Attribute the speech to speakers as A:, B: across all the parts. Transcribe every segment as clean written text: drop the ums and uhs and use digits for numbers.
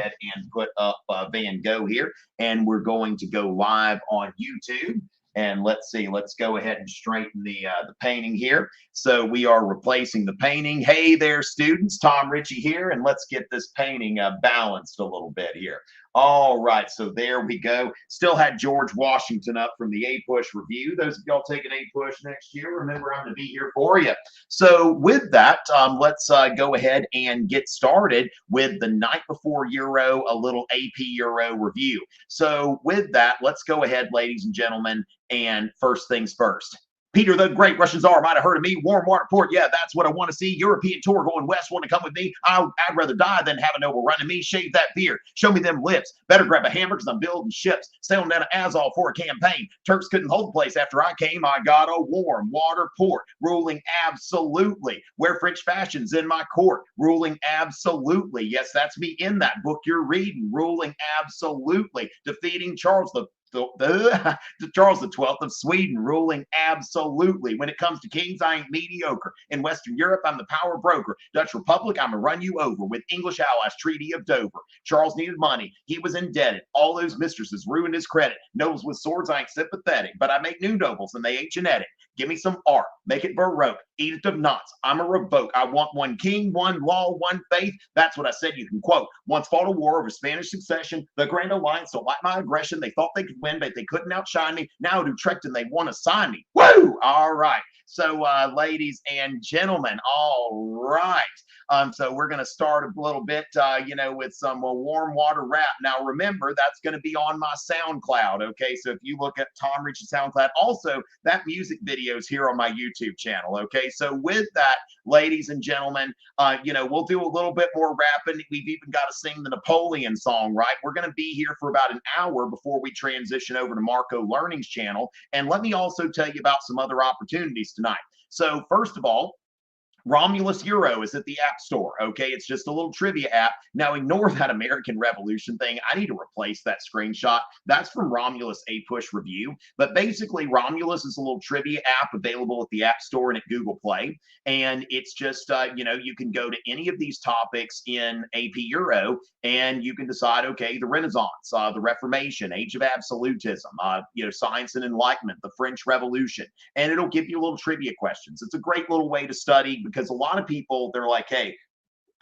A: ahead and put up Van Gogh here, and we're going to go live on YouTube. And let's see, let's go ahead and straighten the painting here. So we are replacing the painting. Hey there, students, Tom Ritchie here, and let's get this painting balanced a little bit here. All right, so there we go. Still had George Washington up from the A-Push review. Those of y'all taking A-Push next year, remember I'm going to be here for you. So with that, let's go ahead and get started with the night before Euro, a little AP Euro review. So with that, let's go ahead, ladies and gentlemen, and first things first. Peter the Great, Russian Tsar, might have heard of me. Warm water port, yeah, that's what I want to see. European tour going west, want to come with me? I'd rather die than have a noble running me. Shave that beard, show me them lips. Better grab a hammer because I'm building ships. Sailing down to Azov for a campaign. Turks couldn't hold the place after I came. I got a warm water port, ruling absolutely. Wear French fashions in my court, ruling absolutely. Yes, that's me in that book you're reading, ruling absolutely. Defeating Charles the Charles XII of Sweden, ruling absolutely. When it comes to kings, I ain't mediocre. In Western Europe, I'm the power broker. Dutch Republic, I'm gonna run you over. With English allies, Treaty of Dover. Charles needed money. He was indebted. All those mistresses ruined his credit. Nobles with swords, I ain't sympathetic. But I make new nobles, and they ain't genetic. Give me some art. Make it Baroque. Edict of Nantes. I'm a revoke. I want one king, one law, one faith. That's what I said you can quote. Once fought a war over Spanish succession. The Grand Alliance don't like my aggression. They thought they could win, but they couldn't outshine me. Now at Utrecht and they want to sign me. Woo! All right. So, ladies and gentlemen, all right. So we're going to start a little bit, with some warm water rap. Now, remember, that's going to be on my SoundCloud, okay? So if you look at Tom Ritchie SoundCloud, also that music video is here on my YouTube channel, okay? So with that, ladies and gentlemen, we'll do a little bit more rapping. We've even got to sing the Napoleon song, right? We're going to be here for about an hour before we transition over to Marco Learning's channel. And let me also tell you about some other opportunities tonight. So first of all, Romulus Euro is at the App Store, okay? It's just a little trivia app. Now, ignore that American Revolution thing. I need to replace that screenshot. That's from Romulus A-Push Review. But basically, Romulus is a little trivia app available at the App Store and at Google Play. And it's just, you can go to any of these topics in AP Euro, and you can decide, okay, the Renaissance, the Reformation, Age of Absolutism, Science and Enlightenment, the French Revolution. And it'll give you little trivia questions. It's a great little way to study, because a lot of people, they're like, hey,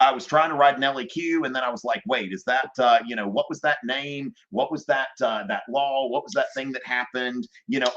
A: I was trying to write an LEQ, and then I was like, wait, is that, what was that name? What was that law? What was that thing that happened?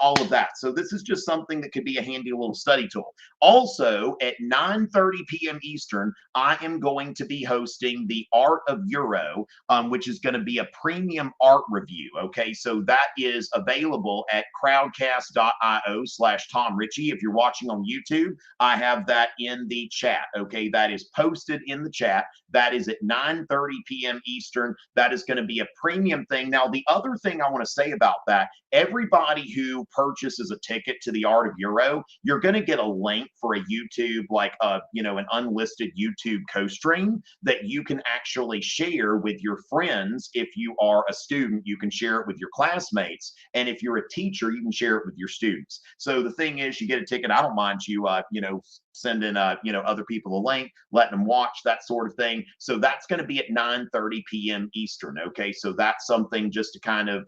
A: All of that. So this is just something that could be a handy little study tool. Also, at 9:30 p.m. Eastern, I am going to be hosting the Art of Euro, which is going to be a premium art review. Okay, so that is available at crowdcast.io/Tom Ritchie. If you're watching on YouTube, I have that in the chat. Okay, that is posted in the chat. That is at 9:30 p.m. Eastern. That is going to be a premium thing. Now, the other thing I want to say about that, everybody who purchases a ticket to the Art of Euro, you're going to get a link for a YouTube, like an unlisted YouTube co-stream that you can actually share with your friends. If you are a student, you can share it with your classmates, and if you're a teacher, you can share it with your students. So the thing is, you get a ticket. I don't mind you, sending other people a link, letting them watch, that sort of thing. So that's going to be at 9:30 p.m. Eastern. Okay, so that's something just to kind of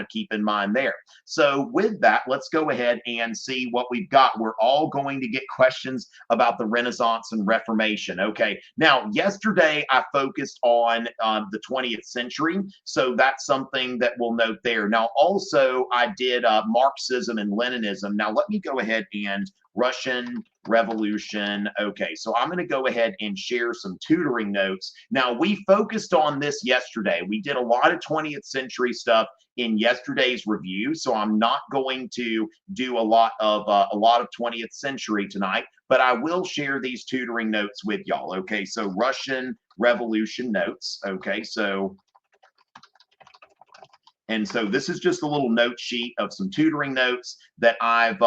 A: keep in mind there. So with that, let's go ahead and see what we've got. We're all going to get questions about the Renaissance and Reformation. Okay, now yesterday I focused on the 20th century, so that's something that we'll note there. Now also I did Marxism and Leninism. Now let me go ahead and Russian Revolution. Okay, so I'm going to go ahead and share some tutoring notes. Now, we focused on this yesterday. We did a lot of 20th century stuff in yesterday's review, so I'm not going to do a lot of 20th century tonight, but I will share these tutoring notes with y'all. Okay, so Russian Revolution notes. Okay, so and so this is just a little note sheet of some tutoring notes that I've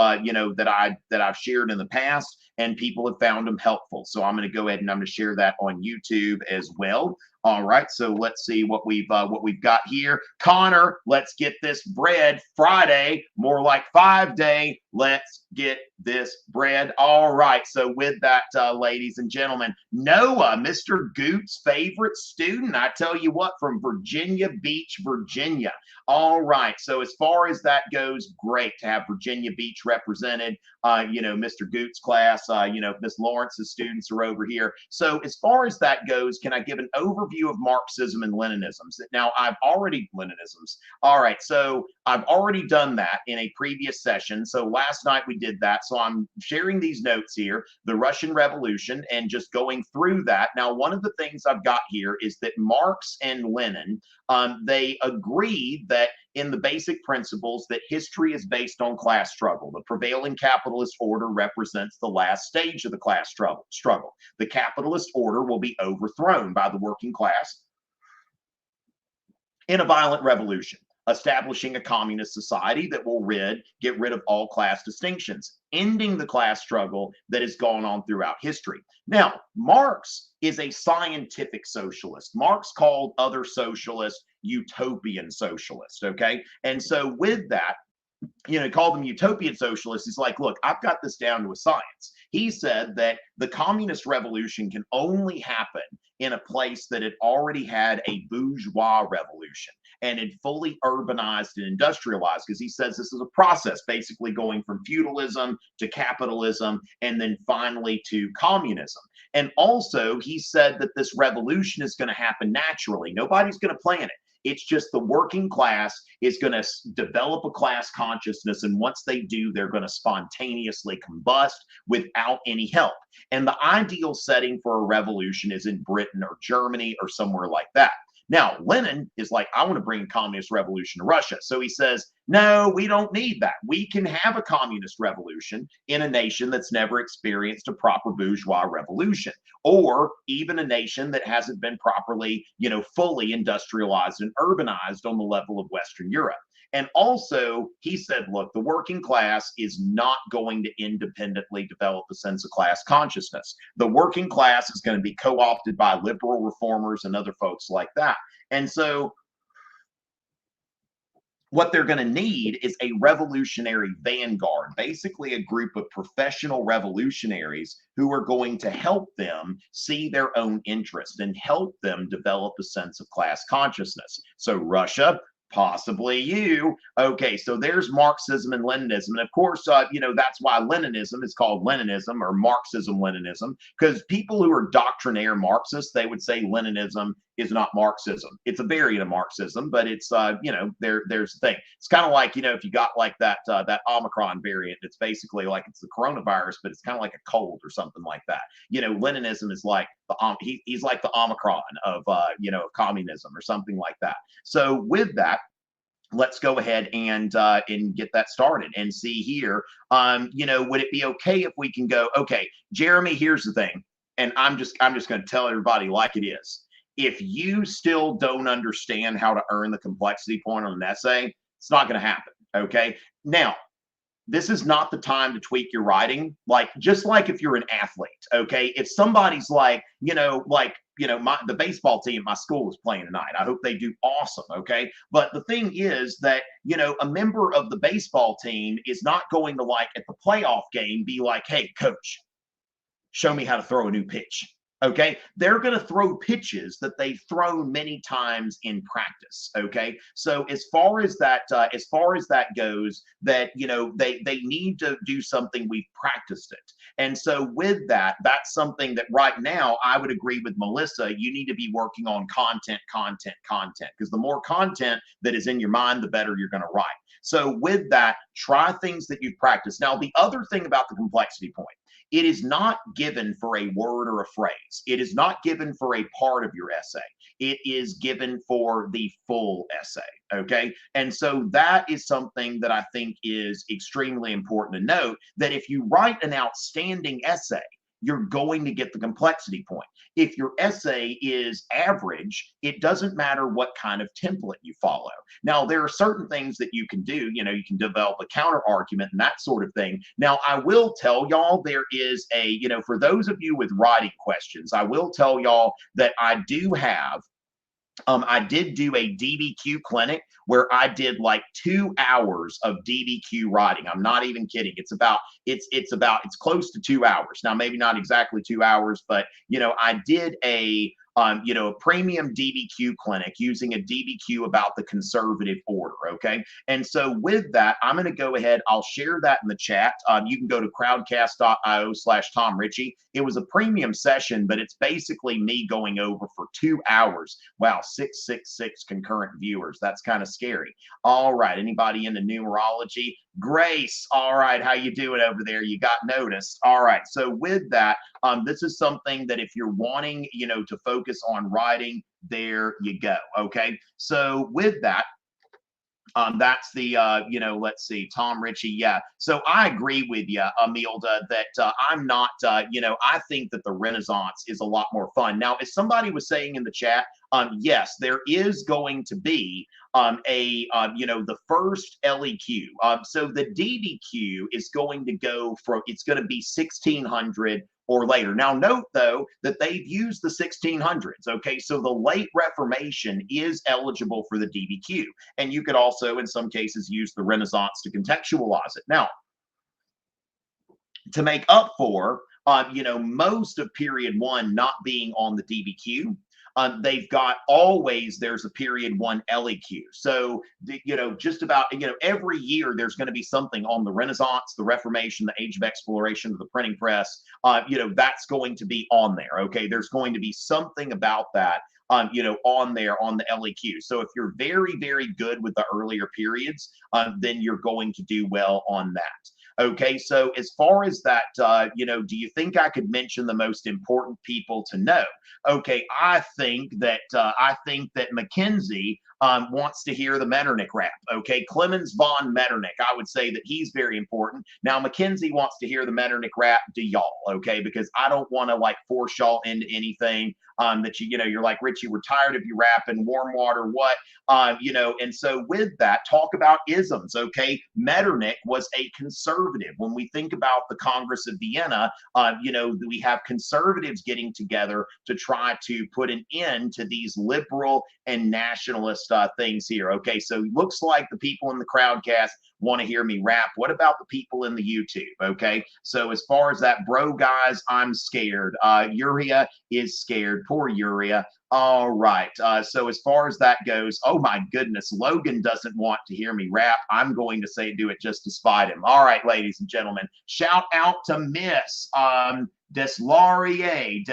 A: shared in the past, and people have found them helpful. So I'm going to go ahead and I'm going to share that on YouTube as well. All right, so let's see what we've got here. Connor, let's get this bread. Friday, more like 5-day. Let's get this bread. All right, so with that, ladies and gentlemen, Noah, Mr. Goot's favorite student, I tell you what, from Virginia Beach, Virginia. All right, so as far as that goes, great to have Virginia Beach represented. Mr. Goot's class, Miss Lawrence's students are over here. So as far as that goes, can I give an overview of Marxism and Leninism? Now, Leninisms. All right, so I've already done that in a previous session. So last night we did that. So I'm sharing these notes here, the Russian Revolution, and just going through that. Now, one of the things I've got here is that Marx and Lenin, they agree that in the basic principles that history is based on class struggle. The prevailing capitalist order represents the last stage of the class struggle. The capitalist order will be overthrown by the working class in a violent revolution, establishing a communist society that will get rid of all class distinctions, ending the class struggle that has gone on throughout history. Now, Marx is a scientific socialist. Marx called other socialists utopian socialists, okay? And so with that, call them utopian socialists. He's like, look, I've got this down to a science. He said that the communist revolution can only happen in a place that had already had a bourgeois revolution and had fully urbanized and industrialized, because he says this is a process basically going from feudalism to capitalism and then finally to communism. And also he said that this revolution is going to happen naturally. Nobody's going to plan it. It's just the working class is going to develop a class consciousness. And once they do, they're going to spontaneously combust without any help. And the ideal setting for a revolution is in Britain or Germany or somewhere like that. Now, Lenin is like, I want to bring a communist revolution to Russia. So he says, no, we don't need that. We can have a communist revolution in a nation that's never experienced a proper bourgeois revolution, or even a nation that hasn't been properly, fully industrialized and urbanized on the level of Western Europe. And also, he said, look, the working class is not going to independently develop a sense of class consciousness. The working class is going to be co-opted by liberal reformers and other folks like that. And so what they're going to need is a revolutionary vanguard, basically a group of professional revolutionaries who are going to help them see their own interest and help them develop a sense of class consciousness. So Russia, possibly you. Okay, so there's Marxism and Leninism. And of course, that's why Leninism is called Leninism or Marxism-Leninism, because people who are doctrinaire Marxists, they would say Leninism is not Marxism. It's a variant of Marxism, but it's, there's the thing. It's kind of like, if you got like that Omicron variant, it's basically like it's the coronavirus, but it's kind of like a cold or something like that. Leninism is like he's like the Omicron of, communism or something like that. So with that, let's go ahead and get that started and see here. Would it be okay if we can go, okay, Jeremy, here's the thing. And I'm just going to tell everybody like it is. If you still don't understand how to earn the complexity point on an essay, it's not going to happen. Okay. Now, this is not the time to tweak your writing. Just like if you're an athlete, okay? If somebody's like, the baseball team at my school is playing tonight. I hope they do awesome, okay? But the thing is that, a member of the baseball team is not going to at the playoff game be like, hey, coach, show me how to throw a new pitch. Okay, they're going to throw pitches that they've thrown many times in practice. Okay, so as far as that goes, that they need to do something. We've practiced it, and so with that, that's something that right now I would agree with Melissa. You need to be working on content, because the more content that is in your mind, the better you're going to write. So with that, try things that you've practiced. Now, the other thing about the complexity point. It is not given for a word or a phrase. It is not given for a part of your essay. It is given for the full essay, okay? And so that is something that I think is extremely important to note, that if you write an outstanding essay, you're going to get the complexity point. If your essay is average, it doesn't matter what kind of template you follow. Now, there are certain things that you can do. You can develop a counter argument and that sort of thing. Now, I will tell y'all there is for those of you with writing questions, I will tell y'all that I do have I did do a DBQ clinic where I did like 2 hours of DBQ writing. I'm not even kidding. It's close to 2 hours. Now, maybe not exactly 2 hours, but I did a premium DBQ clinic using a DBQ about the conservative order. Okay. And so with that, I'm going to go ahead. I'll share that in the chat. You can go to crowdcast.io/Tom Ritchie. It was a premium session, but it's basically me going over for 2 hours. Wow, 666 concurrent viewers. That's kind of scary. All right. Anybody into numerology? Grace. All right. How you doing over there? You got noticed. All right. So with that, this is something that if you're wanting, to focus on writing, there you go. Okay. So with that, that's the, let's see, Tom Ritchie. Yeah. So I agree with you, Amilda, that I'm not, I think that the Renaissance is a lot more fun. Now, as somebody was saying in the chat, yes, there is going to be the first LEQ. So the DBQ is going to go from, it's going to be 1600 or later. Now, note, though, that they've used the 1600s. Okay, so the late Reformation is eligible for the DBQ. And you could also, in some cases, use the Renaissance to contextualize it. Now, to make up for, most of period one not being on the DBQ, they've got there's a period one LEQ. So, just about, every year there's going to be something on the Renaissance, the Reformation, the Age of Exploration, the printing press. That's going to be on there. Okay. There's going to be something about that, on there on the LEQ. So if you're very, very good with the earlier periods, then you're going to do well on that. Okay, so as far as that, do you think I could mention the most important people to know? Okay, I think that Mackenzie wants to hear the Metternich rap. Okay, Clemens von Metternich, I would say that he's very important. Now, Mackenzie wants to hear the Metternich rap to y'all. Okay, because I don't want to like force y'all into anything that you're like, Richie, we're tired of you rapping, warm water, what? And so with that, talk about isms. Okay, Metternich was a conservative. When we think about the Congress of Vienna, we have conservatives getting together to try to put an end to these liberal and nationalist things here. Okay, so looks like the people in the Crowdcast want to hear me rap. What about the people in the YouTube? Okay, so as far as that, bro, guys, I'm scared. Uria is scared. Poor Uria. All right. So as far as that goes, oh my goodness, Logan doesn't want to hear me rap. I'm going to say do it just to spite him. All right, ladies and gentlemen, shout out to Miss Deslaurier.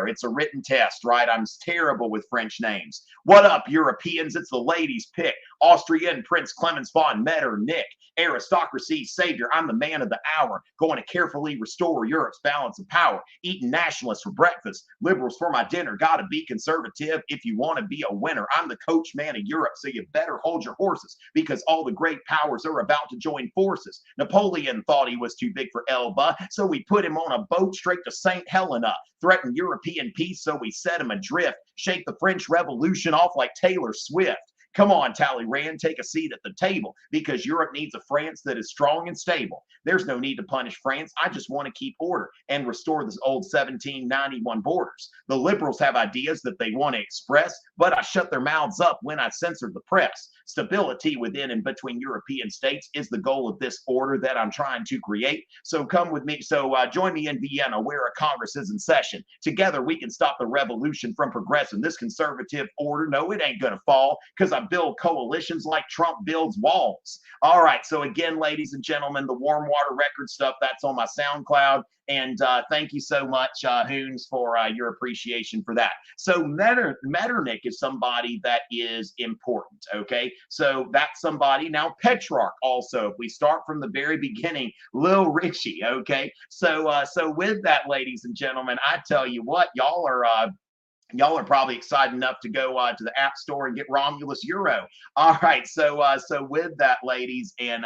A: It's a written test, right? I'm terrible with French names. What up, Europeans? It's the ladies' pick. Austrian Prince Clemens von Metternich, aristocracy's savior. I'm the man of the hour, going to carefully restore Europe's balance of power. Eating nationalists for breakfast, liberals for my dinner. Gotta be conservative if you want to be a winner. I'm the coach man of Europe, so you better hold your horses because all the great powers are about to join forces. Napoleon thought he was too big for Elba, so we put him on a boat straight to St. Helena. Threatened European peace, so we set him adrift. Shake the French Revolution off like Taylor Swift. Come on, Talleyrand, take a seat at the table because Europe needs a France that is strong and stable. There's no need to punish France. I just want to keep order and restore this old 1791 borders. The liberals have ideas that they want to express, but I shut their mouths up when I censored the press. Stability within and between European states is the goal of this order that I'm trying to create. So come with me. So join me in Vienna where a Congress is in session. Together we can stop the revolution from progressing. This conservative order, no, it ain't going to fall because I build coalitions like Trump builds walls. All right. So again, ladies and gentlemen, the warm water record stuff, that's on my SoundCloud. And thank you so much, Hoons, for your appreciation for that. So Metternich is somebody that is important, okay? So that's somebody. Now, Petrarch also, if we start from the very beginning, Lil Richie, okay? So with that, ladies and gentlemen, I tell you what, y'all are probably excited enough to go to the App Store and get Romulus Euro. All right, so with that, ladies and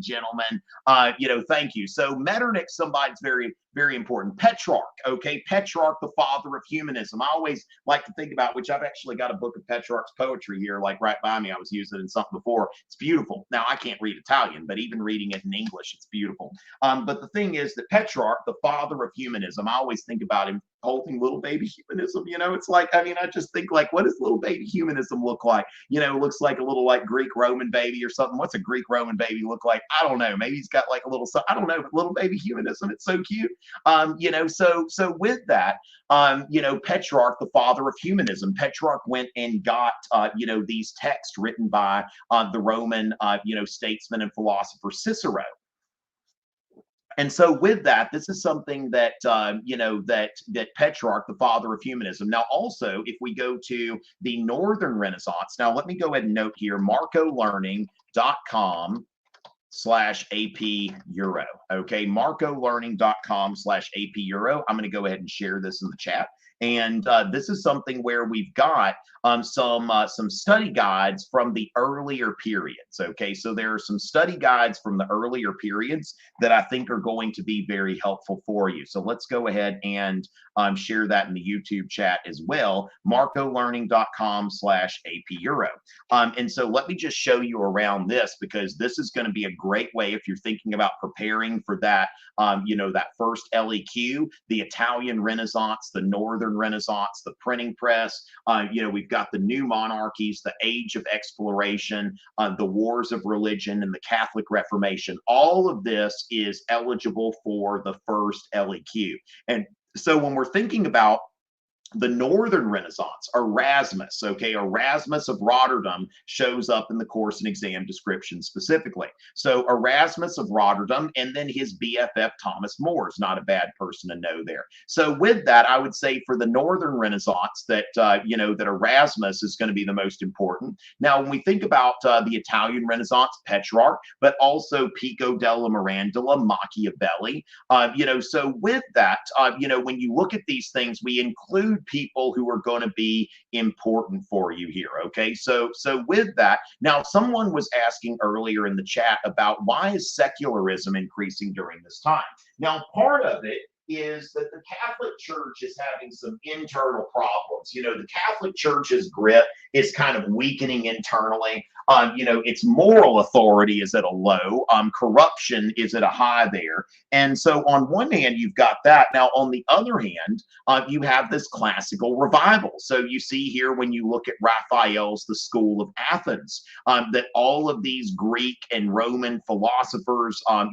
A: gentlemen, thank you. So Metternich, somebody's very very important. Petrarch, okay, Petrarch, the father of humanism. I always like to think about, which I've actually got a book of Petrarch's poetry here, like right by me. I was using it in something before. It's beautiful. Now I can't read Italian, but even reading it in English, it's beautiful. But the thing is that Petrarch, the father of humanism, I always think about him holding little baby humanism. It's like, I mean, I just think like, what does little baby humanism look like? It looks like a little like Greek Roman baby or something. What's a Greek Roman baby look like? I don't know. Maybe he's got like a little, I don't know, but little baby humanism. It's so cute. So with that, Petrarch, the father of humanism, Petrarch went and got, these texts written by the Roman, statesman and philosopher Cicero. And so with that, this is something that, that Petrarch, the father of humanism. Now, also, if we go to the Northern Renaissance, now let me go ahead and note here, marcolearning.com/AP Euro. Okay, marcolearning.com/AP Euro. I'm going to go ahead and share this in the chat. And this is something where we've got some study guides from the earlier periods. Okay, so there are some study guides from the earlier periods that I think are going to be very helpful for you. So let's go ahead and share that in the YouTube chat as well. marcolearning.com/AP Euro. And so let me just show you around this, because this is going to be a great way if you're thinking about preparing for that, that first LEQ, the Italian Renaissance, the Northern Renaissance, the printing press. We've got the new monarchies, the age of exploration, the wars of religion, and the Catholic Reformation. All of this is eligible for the first LEQ. And so when we're thinking about the Northern Renaissance, Erasmus, okay, Erasmus of Rotterdam shows up in the course and exam description specifically. So Erasmus of Rotterdam, and then his BFF Thomas More is not a bad person to know there. So with that, I would say for the Northern Renaissance that, that Erasmus is going to be the most important. Now, when we think about the Italian Renaissance, Petrarch, but also Pico, della, mirandola, Machiavelli, so with that, when you look at these things, we include people who are going to be important for you here. Okay, so with that, now someone was asking earlier in the chat about why is secularism increasing during this time. Now, part of it is that the Catholic Church is having some internal problems. The Catholic Church's grip is kind of weakening internally. Its moral authority is at a low. Corruption is at a high there. And so on one hand, you've got that. Now, on the other hand, you have this classical revival. So you see here when you look at Raphael's The School of Athens, that all of these Greek and Roman philosophers, of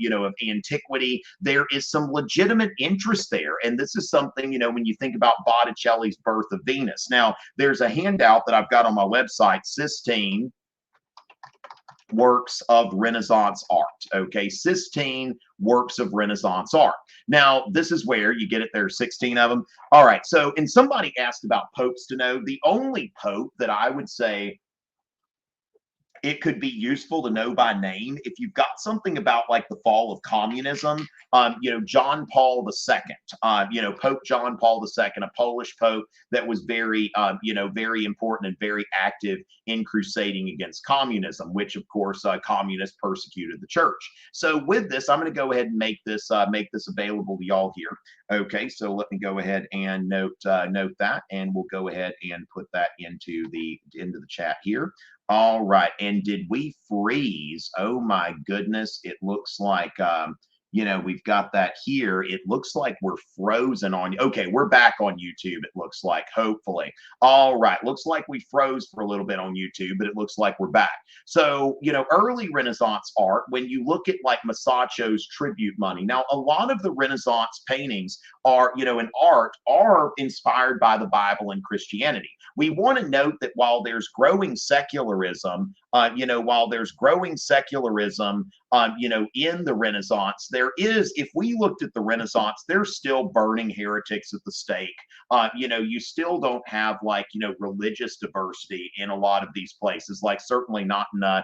A: antiquity, there is some legitimate interest there. And this is something, when you think about Botticelli's Birth of Venus. Now, there's a handout that I've got on my website, Sistine Works of Renaissance Art. Okay, Sistine Works of Renaissance Art. Now, this is where you get it. There's 16 of them. All right. So, and somebody asked about popes to know. The only pope that I would say it could be useful to know by name, if you've got something about like the fall of communism, John Paul II, Pope John Paul II, a Polish pope that was very, very important and very active in crusading against communism, which of course communists persecuted the church. So with this, I'm going to go ahead and make this available to y'all here. Okay, so let me go ahead and note that, and we'll go ahead and put that into the chat here. All right, and did we freeze? Oh my goodness, it looks like we've got that here. It looks like we're frozen on. Okay, we're back on YouTube, it looks like, hopefully. All right, looks like we froze for a little bit on YouTube, but it looks like we're back. So, early Renaissance art, when you look at like Masaccio's tribute money. Now, a lot of the Renaissance paintings are, in art, are inspired by the Bible and Christianity. We want to note that while there's growing secularism, in the Renaissance, there is, if we looked at the Renaissance, there's still burning heretics at the stake. You still don't have like, religious diversity in a lot of these places, like certainly not in,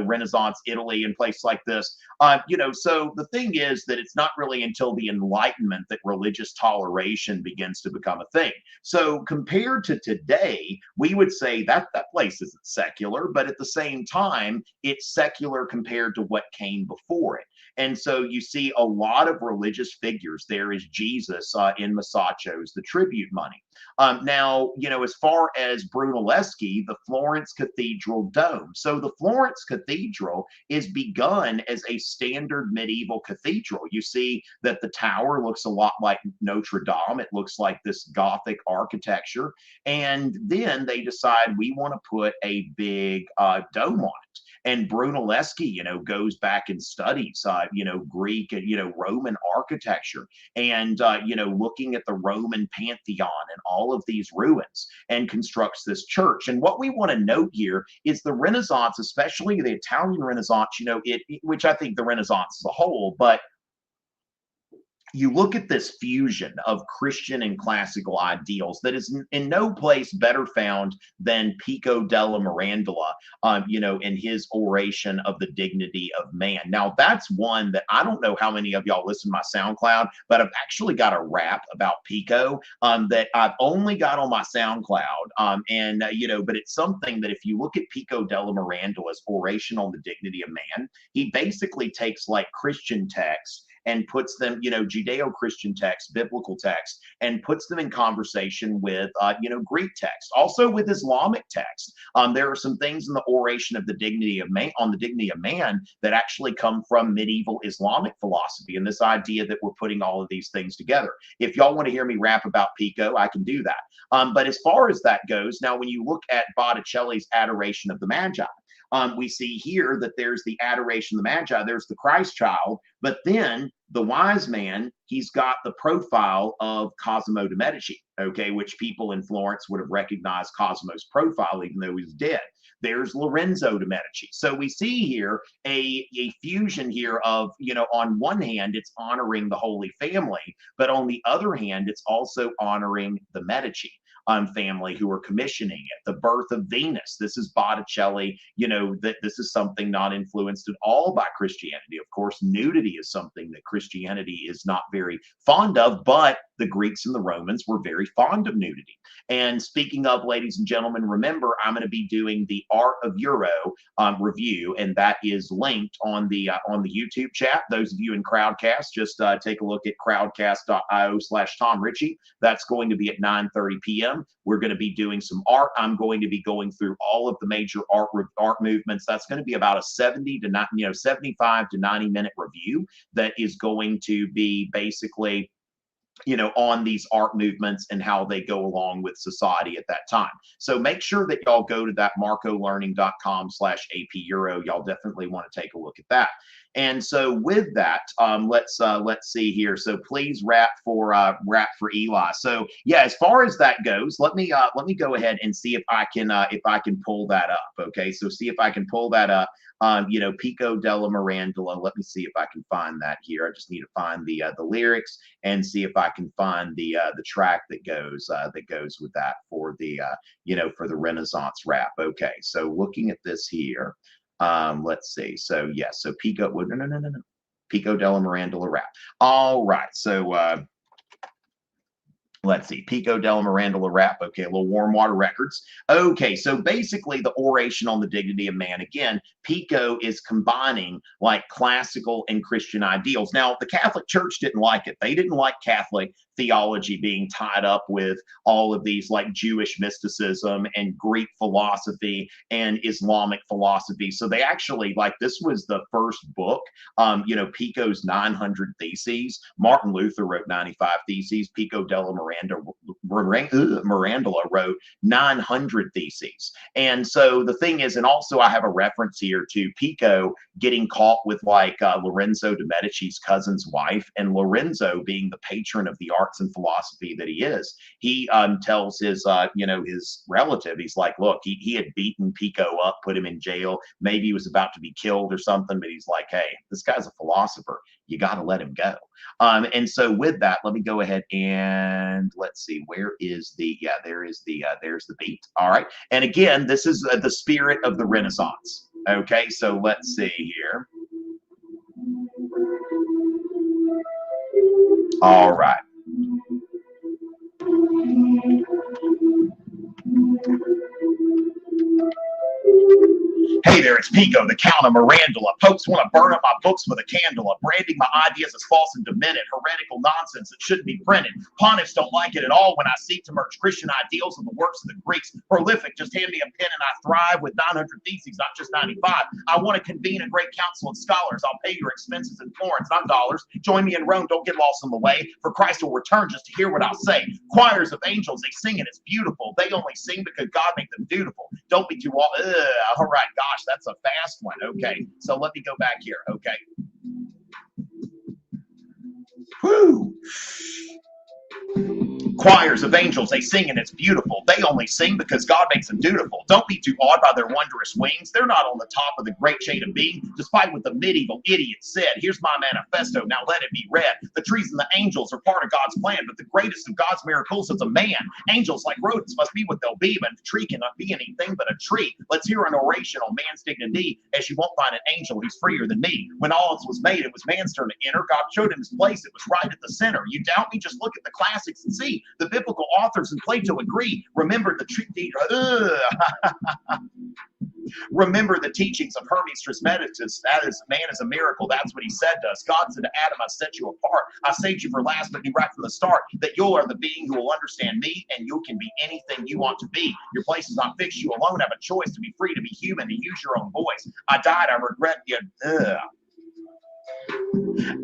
A: Renaissance Italy and places like this. So the thing is that it's not really until the Enlightenment that religious toleration begins to become a thing. So compared to today, we would say that place isn't secular, but at the same time, it's secular compared to what came before it. And so you see a lot of religious figures. There is Jesus in Masaccios, the tribute money. Now, as far as Brunelleschi, the Florence Cathedral dome. So the Florence Cathedral is begun as a standard medieval cathedral. You see that the tower looks a lot like Notre Dame. It looks like this Gothic architecture. And then they decide we want to put a big dome on it. And Brunelleschi, goes back and studies, Greek and, Roman architecture and, looking at the Roman Pantheon and all of these ruins and constructs this church. And what we want to note here is the Renaissance, especially the Italian Renaissance, which I think the Renaissance as a whole, but you look at this fusion of Christian and classical ideals that is in no place better found than Pico della Mirandola, in his oration of the dignity of man. Now, that's one that I don't know how many of y'all listen to my SoundCloud, but I've actually got a rap about Pico that I've only got on my SoundCloud. But it's something that if you look at Pico della Mirandola's oration on the dignity of man, he basically takes like Christian texts and puts them, Judeo-Christian texts, biblical texts, and puts them in conversation with, Greek text, also with Islamic text. There are some things in the oration of the dignity of man, on the dignity of man, that actually come from medieval Islamic philosophy and this idea that we're putting all of these things together. If y'all want to hear me rap about Pico, I can do that. But as far as that goes, now when you look at Botticelli's Adoration of the Magi, we see here that there's the Adoration of the Magi, there's the Christ child, but then the wise man, he's got the profile of Cosimo de' Medici, okay, which people in Florence would have recognized Cosimo's profile, even though he's dead. There's Lorenzo de' Medici. So we see here a fusion here of, on one hand, it's honoring the Holy Family, but on the other hand, it's also honoring the Medici family who are commissioning it. The birth of Venus. This is Botticelli. That this is something not influenced at all by Christianity. Of course, nudity is something that Christianity is not very fond of, but the Greeks and the Romans were very fond of nudity. And speaking of, ladies and gentlemen, remember, I'm going to be doing the Art of Euro review, and that is linked on the YouTube chat. Those of you in Crowdcast, just take a look at crowdcast.io/Tom Ritchie. That's going to be at 9:30 p.m. We're going to be doing some art. I'm going to be going through all of the major art movements. That's going to be about a 75 to 90 minute review that is going to be basically on these art movements and how they go along with society at that time. So make sure that y'all go to that marcolearning.com/AP Euro. Y'all definitely want to take a look at that. And so with that, let's see here. So please rap for Eli. So yeah, as far as that goes, let me go ahead and see if I can pull that up. Okay, so see if I can pull that up. Pico della Mirandola. Let me see if I can find that here. I just need to find the lyrics and see if I can find the track that goes with that for the for the Renaissance rap. Okay, so looking at this here. Let's see. So yes, so Pico. No. Pico della Mirandola rap. All right. So let's see. Pico della Mirandola rap. Okay, a little Warm Water Records. Okay, so basically the oration on the dignity of man. Again, Pico is combining like classical and Christian ideals. Now, the Catholic Church didn't like it. They didn't like Catholic theology being tied up with all of these like Jewish mysticism and Greek philosophy and Islamic philosophy. So they actually, like, this was the first book, Pico's 900 Theses. Martin Luther wrote 95 Theses. Pico della Mirandola wrote 900 Theses. And so the thing is, and also I have a reference here to Pico getting caught with like Lorenzo de' Medici's cousin's wife, and Lorenzo being the patron of the arts and philosophy that he is, he tells his his relative, he's like, look, he had beaten Pico up, put him in jail, maybe he was about to be killed or something, but he's like, hey, this guy's a philosopher, you got to let him go. And so with that, let me go ahead and let's see, where is the, there's the beat. All right, and again, this is the spirit of the Renaissance. Okay, so let's see here. All right. Hey there, it's Pico, the Count of Mirandola. Popes want to burn up my books with a candle, branding my ideas as false and demented, heretical nonsense that shouldn't be printed. Pontiffs don't like it at all when I seek to merge Christian ideals with the works of the Greeks. Prolific, just hand me a pen and I thrive with 900 theses, not just 95. I want to convene a great council of scholars. I'll pay your expenses in florins, not dollars. Join me in Rome, don't get lost on the way, for Christ will return just to hear what I'll say. Choirs of angels, they sing and it's beautiful. They only sing because God made them dutiful. Don't be too all right, gosh, that's a fast one. Okay, so let me go back here. Okay. Whoo! Choirs of angels, they sing and it's beautiful. They only sing because God makes them dutiful. Don't be too awed by their wondrous wings. They're not on the top of the great chain of being, despite what the medieval idiot said. Here's my manifesto, now let it be read. The trees and the angels are part of God's plan, but the greatest of God's miracles is a man. Angels, like rodents, must be what they'll be, but a tree cannot be anything but a tree. Let's hear an oration on man's dignity, as you won't find an angel who's freer than me. When all else was made, it was man's turn to enter. God showed him his place. It was right at the center. You doubt me? Just look at the classics and see. The biblical authors and Plato agree. Remember the remember the teachings of Hermes Trismegistus. That is, man is a miracle. That's what he said to us. God said to Adam, I set you apart. I saved you for last, but knew right from the start that you are the being who will understand me, and you can be anything you want to be. Your place is not fixed. You alone have a choice to be free, to be human, to use your own voice. I died. I regret you.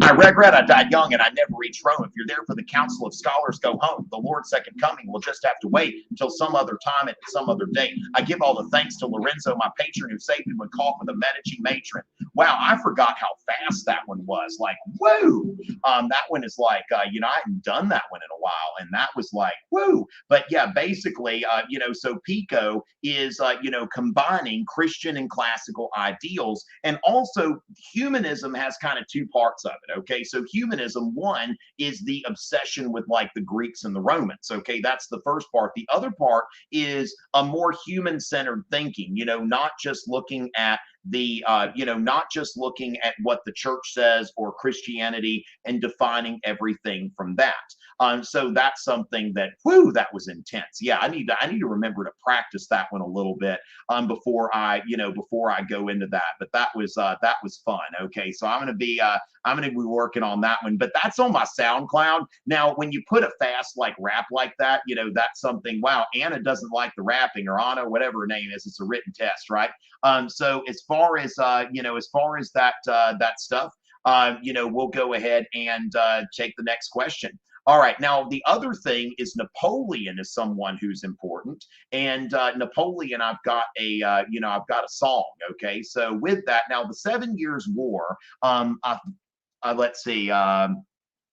A: I regret I died young and I never reached Rome. If you're there for the council of scholars, go home. The Lord's second coming will just have to wait until some other time and some other day. I give all the thanks to Lorenzo, my patron, who saved me when caught with a Medici matron. Wow, I forgot how fast that one was. Like, woo! That one is like, I hadn't done that one in a while, and that was like, woo! But yeah, basically, so Pico is, combining Christian and classical ideals, and also humanism has kind of two parts of it. Okay, so humanism, one is the obsession with like the Greeks and the Romans. Okay, that's the first part. The other part is a more human-centered thinking, not just looking at not just looking at what the church says or Christianity and defining everything from that. So that's something that, whoo, that was intense. Yeah, I need to remember to practice that one a little bit before I go into that. But that was fun. Okay, so I'm gonna be working on that one. But that's on my SoundCloud. Now, when you put a fast like rap like that, that's something. Wow, Anna doesn't like the rapping, or Anna, whatever her name is. It's a written test, right? So as far as that stuff, we'll go ahead and take the next question. All right. Now, the other thing is Napoleon is someone who's important, and Napoleon, I've got a song. Okay. So with that, now the 7 Years' War. Let's see.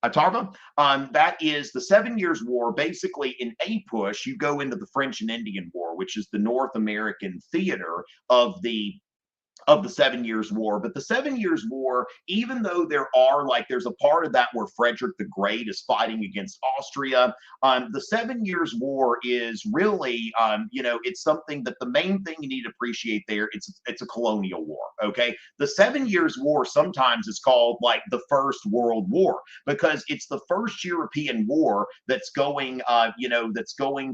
A: Atarva, that is the 7 Years' War. Basically, in a push, you go into the French and Indian War, which is the North American theater of the 7 Years' War. But the 7 Years' War, even though there's a part of that where Frederick the Great is fighting against Austria, the 7 Years' War is really, it's something that the main thing you need to appreciate there, it's a colonial war, okay? The 7 Years' War sometimes is called like the First World War, because it's the first European war that's going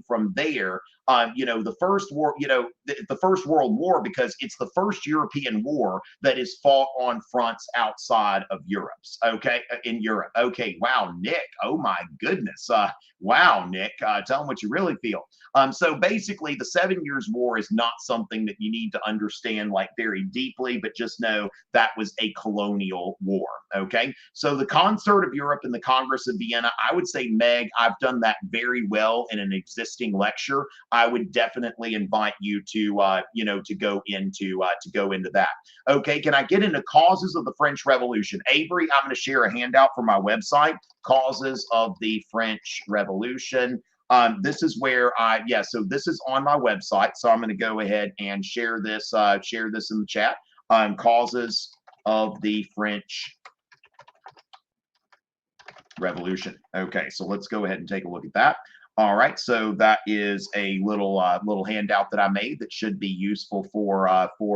A: from there. The First War, the First World War, because it's the first European war that is fought on fronts outside of Europe's. Okay, in Europe. Okay, wow, Nick. Oh my goodness. Wow, Nick. Tell them what you really feel. So basically, the 7 Years' War is not something that you need to understand like very deeply, but just know that was a colonial war. Okay, so the Concert of Europe and the Congress of Vienna, I would say, Meg, I've done that very well in an existing lecture. I would definitely invite you to go into that. Okay, can I get into causes of the French Revolution? Avery, I'm going to share a handout from my website, Causes of the French Revolution. This is where so this is on my website. So I'm going to go ahead and share this in the chat. Causes of the French Revolution. Okay, so let's go ahead and take a look at that. All right, so that is a little handout that I made that should be useful for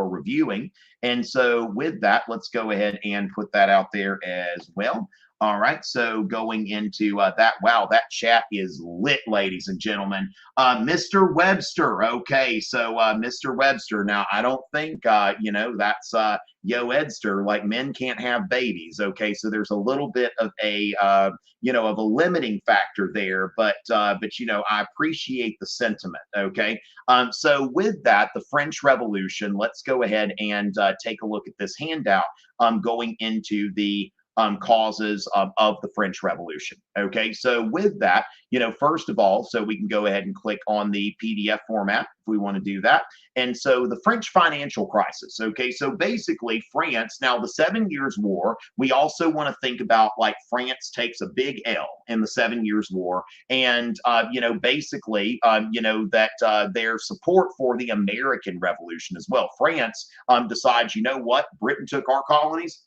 A: reviewing. And so with that, let's go ahead and put that out there as well. All right, so going into that, wow, that chat is lit, ladies and gentlemen. Mr. Webster, okay, so Mr. Webster. Now, I don't think that's Yo Edster. Like men can't have babies, okay. So there's a little bit of a of a limiting factor there, but I appreciate the sentiment, okay. So with that, the French Revolution. Let's go ahead and take a look at this handout. Going into the causes of the French Revolution. Okay, so with that, first of all, so we can go ahead and click on the PDF format if we want to do that. And so the French financial crisis. Okay, so basically France, now the 7 Years' War, we also want to think about like France takes a big L in the 7 Years' War. And, basically, that their support for the American Revolution as well. France decides, you know what, Britain took our colonies.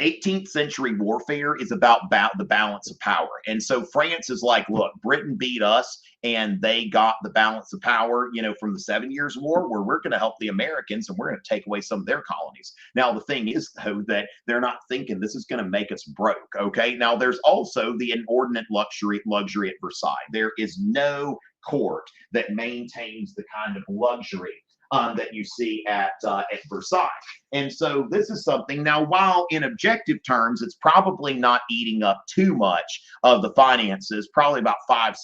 A: 18th century warfare is about the balance of power. And so France is like, look, Britain beat us and they got the balance of power, from the 7 Years' War, where we're going to help the Americans and we're going to take away some of their colonies. Now, the thing is, though, that they're not thinking this is going to make us broke. Okay. Now, there's also the inordinate luxury at Versailles. There is no court that maintains the kind of luxury that you see at Versailles. And so this is something, now, while in objective terms, it's probably not eating up too much of the finances, probably about 5-6%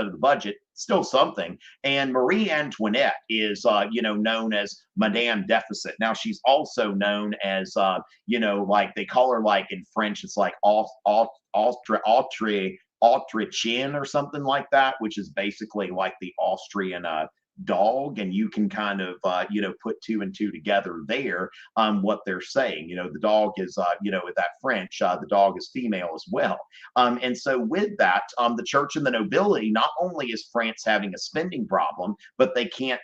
A: of the budget, still something. And Marie Antoinette is, known as Madame Deficit. Now, she's also known as, like they call her, like in French, it's like Autrichienne or something like that, which is basically like the Austrian dog, and you can kind of put two and two together there what they're saying. The dog is with that French, the dog is female as well. And so with that, the church and the nobility, not only is France having a spending problem, but they can't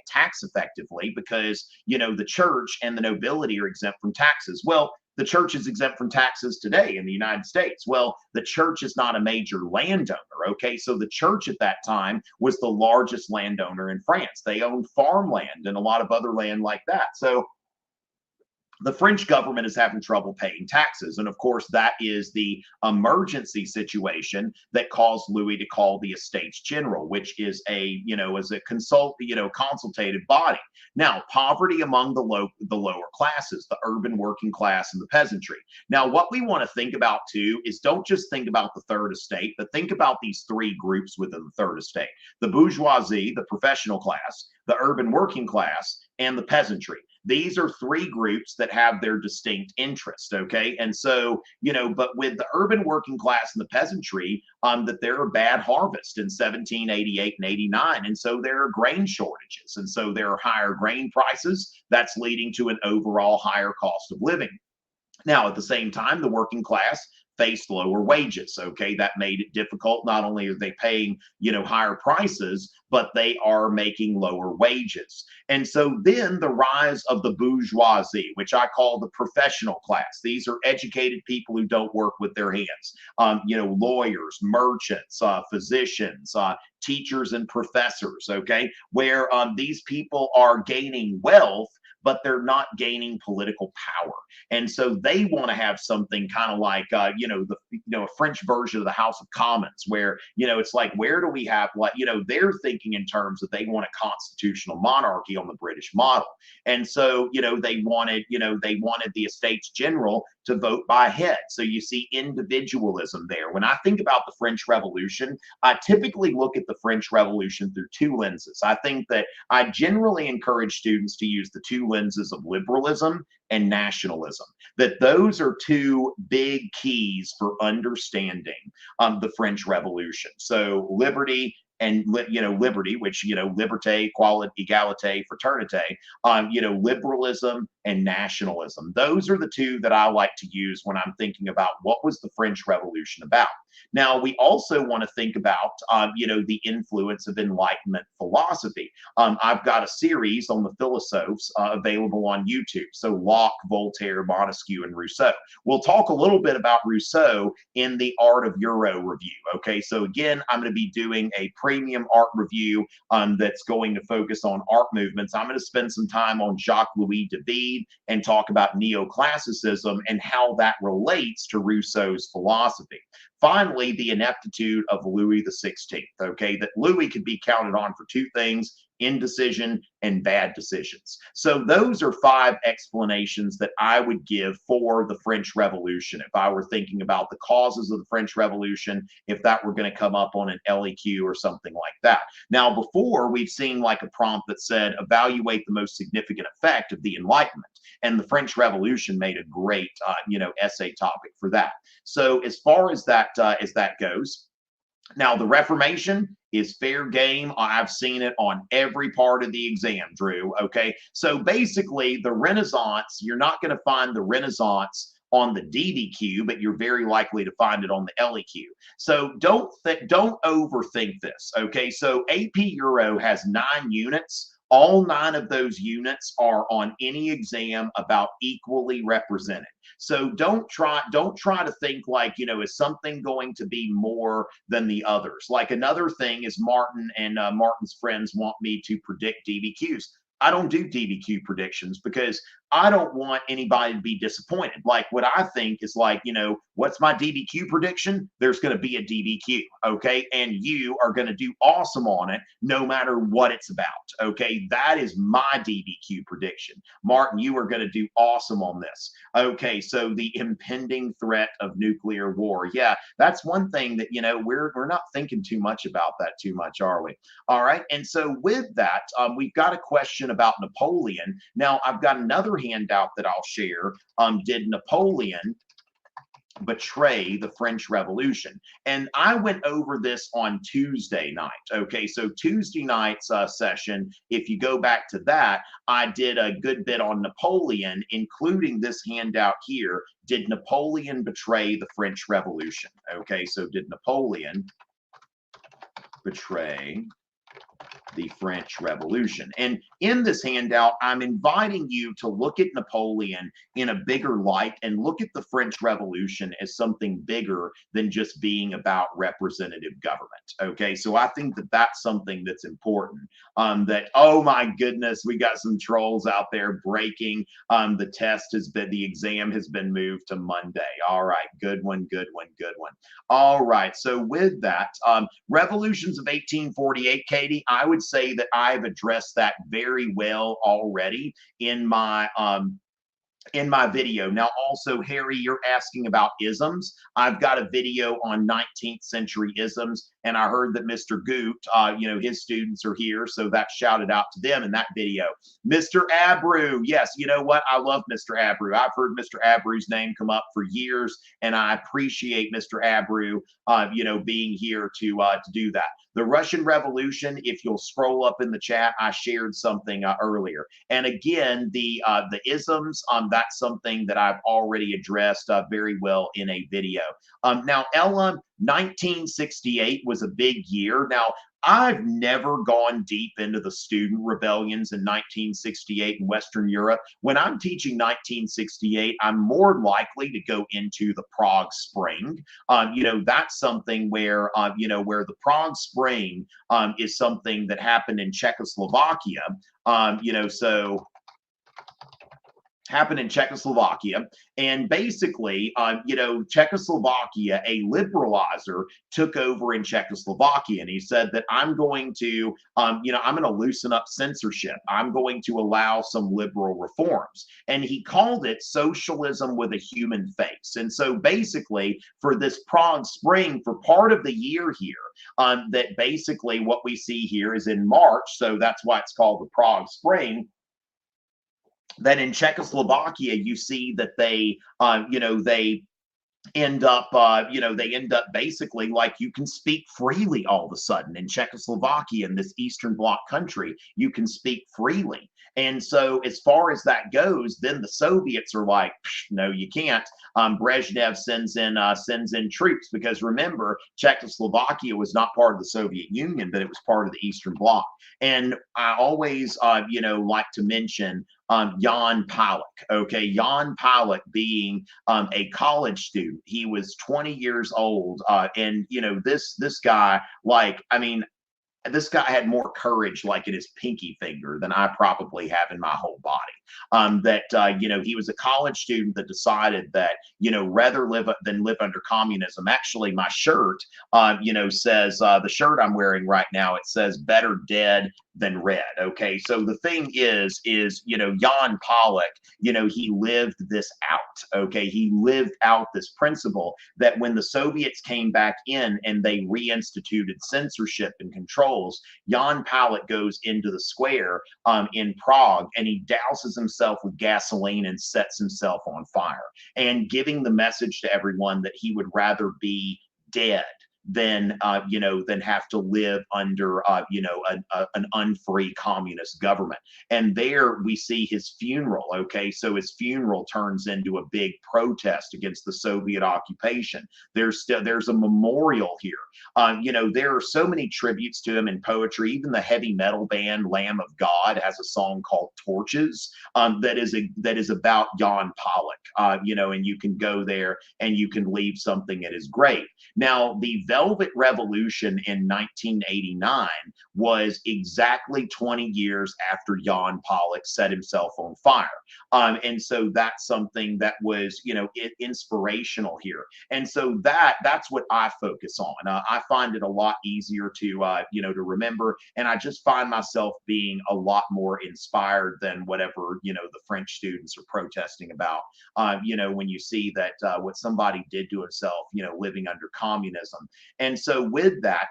A: tax effectively because the church and the nobility are exempt from taxes. Well, the church is exempt from taxes today in the United States. Well, the church is not a major landowner, okay? So the church at that time was the largest landowner in France. They owned farmland and a lot of other land like that. So the French government is having trouble paying taxes. And of course, that is the emergency situation that caused Louis to call the Estates General, which is consultative body. Now, poverty among the lower classes, the urban working class and the peasantry. Now, what we want to think about too is don't just think about the third estate, but think about these three groups within the third estate: the bourgeoisie, the professional class, the urban working class, and the peasantry. These are three groups that have their distinct interests, okay? And so, but with the urban working class and the peasantry, that there are bad harvests in 1788 and 89. And so there are grain shortages. And so there are higher grain prices. That's leading to an overall higher cost of living. Now, at the same time, the working class faced lower wages. Okay, that made it difficult. Not only are they paying, higher prices, but they are making lower wages. And so then the rise of the bourgeoisie, which I call the professional class. These are educated people who don't work with their hands. Lawyers, merchants, physicians, teachers, and professors. Okay, where these people are gaining wealth, but they're not gaining political power. And so they want to have something kind of like, a French version of the House of Commons, where, it's like, where do we have, they're thinking in terms that they want a constitutional monarchy on the British model. And so, they wanted the Estates General to vote by head. So you see individualism there. When I think about the French Revolution, I typically look at the French Revolution through two lenses. I think that I generally encourage students to use the two lenses of liberalism and nationalism, that those are two big keys for understanding the French Revolution. So liberty and liberty, which liberté, equality, égalité, fraternité, liberalism and nationalism. Those are the two that I like to use when I'm thinking about what was the French Revolution about. Now, we also want to think about the influence of Enlightenment philosophy. I've got a series on the philosophers available on YouTube. So Locke, Voltaire, Montesquieu, and Rousseau. We'll talk a little bit about Rousseau in the Art of Euro review. Okay, so again, I'm going to be doing a premium art review that's going to focus on art movements. I'm going to spend some time on Jacques-Louis David read and talk about neoclassicism and how that relates to Rousseau's philosophy. Finally, the ineptitude of Louis XVI, okay, that Louis could be counted on for two things: indecision and bad decisions. So those are 5 explanations that I would give for the French Revolution if I were thinking about the causes of the French Revolution, if that were going to come up on an LEQ or something like that. Now, before, we've seen like a prompt that said evaluate the most significant effect of the Enlightenment, and the French Revolution made a great essay topic for that. So as far as that goes, now the Reformation is fair game. I've seen it on every part of the exam, Drew. Okay, so basically the Renaissance, you're not going to find the Renaissance on the DBQ, but you're very likely to find it on the LEQ. So don't overthink this. Okay, so AP Euro has 9 units. All 9 of those units are on any exam about equally represented. So don't try to think like, is something going to be more than the others? Like, another thing is Martin and Martin's friends want me to predict DBQs. I don't do DBQ predictions because I don't want anybody to be disappointed. Like, what I think is like, what's my DBQ prediction? There's going to be a DBQ, okay? And you are going to do awesome on it no matter what it's about, okay? That is my DBQ prediction. Martin, you are going to do awesome on this. Okay, so the impending threat of nuclear war. Yeah, that's one thing that, we're not thinking too much about that too much, are we? All right, and so with that, we've got a question about Napoleon. Now, I've got another handout that I'll share. Did Napoleon betray the French Revolution? And I went over this on Tuesday night. Okay, so Tuesday night's session, if you go back to that, I did a good bit on Napoleon, including this handout here. Did Napoleon betray the French Revolution? Okay, so did Napoleon betray the French Revolution? And in this handout, I'm inviting you to look at Napoleon in a bigger light and look at the French Revolution as something bigger than just being about representative government. Okay, so I think that that's something that's important. That, oh my goodness, we got some trolls out there breaking. The exam has been moved to Monday. All right, good one, good one, good one. All right, so with that, revolutions of 1848, Katie, I would say that I've addressed that very well already in my video. Now, also, Harry, you're asking about isms. I've got a video on 19th century isms, and I heard that Mr. Goot, his students are here, so that shouted out to them in that video. Mr. Abreu, yes, you know what? I love Mr. Abreu. I've heard Mr. Abreu's name come up for years, and I appreciate Mr. Abreu, being here to do that. The Russian Revolution, if you'll scroll up in the chat, I shared something earlier. And again, the isms, that's something that I've already addressed very well in a video. Now, Ella, 1968 was a big year. Now, I've never gone deep into the student rebellions in 1968 in Western Europe. When I'm teaching 1968, I'm more likely to go into the Prague Spring. That's something where the Prague Spring is something that happened in Czechoslovakia. Happened in Czechoslovakia. And basically, Czechoslovakia, a liberalizer, took over in Czechoslovakia. And he said that I'm going to loosen up censorship. I'm going to allow some liberal reforms. And he called it socialism with a human face. And so basically, for this Prague Spring, for part of the year here, that basically what we see here is in March. So that's why it's called the Prague Spring. Then in Czechoslovakia, you see that they end up basically like you can speak freely all of a sudden in Czechoslovakia, in this Eastern Bloc country, you can speak freely. And so as far as that goes, then the Soviets are like, no, you can't. Brezhnev sends in troops, because remember, Czechoslovakia was not part of the Soviet Union, but it was part of the Eastern Bloc. And I always, like to mention Jan Palach. Okay, Jan Palach being a college student, he was 20 years old, and this guy, this guy had more courage like in his pinky finger than I probably have in my whole body. that, you know, he was a college student that decided that, you know, rather live than live under communism. Actually, my shirt, you know, says the shirt I'm wearing right now, it says better dead than red. Okay. So the thing is, you know, Jan Pollock, you know, he lived this out. Okay. He lived out this principle that when the Soviets came back in and they reinstituted censorship and controls, Jan Pollock goes into the square in Prague and he douses himself with gasoline and sets himself on fire, and giving the message to everyone that he would rather be dead than you know, than have to live under you know, an unfree communist government. And there we see his funeral. Okay, so his funeral turns into a big protest against the Soviet occupation. There's a memorial here. You know, there are so many tributes to him in poetry. Even the heavy metal band Lamb of God has a song called Torches that is about Jan Pollock. You know, and you can go there and you can leave something at his grave. Now, the Velvet Revolution in 1989 was exactly 20 years after Jan Pollock set himself on fire. And so that's something that was, you know, inspirational here. And so that's what I focus on. I find it a lot easier to, you know, to remember. And I just find myself being a lot more inspired than whatever, you know, the French students are protesting about. You know, when you see that what somebody did to himself, you know, living under communism. And so with that,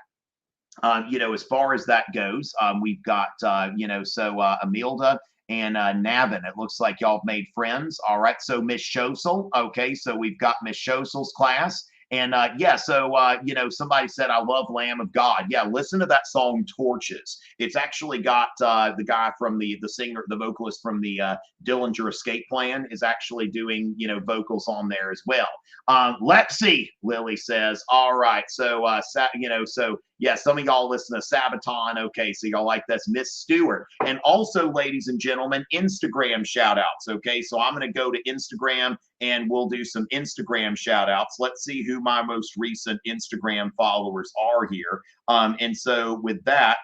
A: you know, as far as that goes, we've got, you know, so Amilda and Navin, it looks like y'all made friends. All right. So Miss Shosel. Okay. So we've got Miss Shosel's class. And yeah, so, you know, somebody said, I love Lamb of God. Yeah, listen to that song, Torches. It's actually got the guy from the singer, the vocalist from the Dillinger Escape Plan is actually doing, you know, vocals on there as well. Lexi, Lily says, all right. So, you know, so yeah, some of y'all listen to Sabaton. Okay, so y'all like this. Miss Stewart. And also, ladies and gentlemen, Instagram shout outs. Okay, so I'm going to go to Instagram and we'll do some Instagram shout outs. Let's see who my most recent Instagram followers are here. And so with that,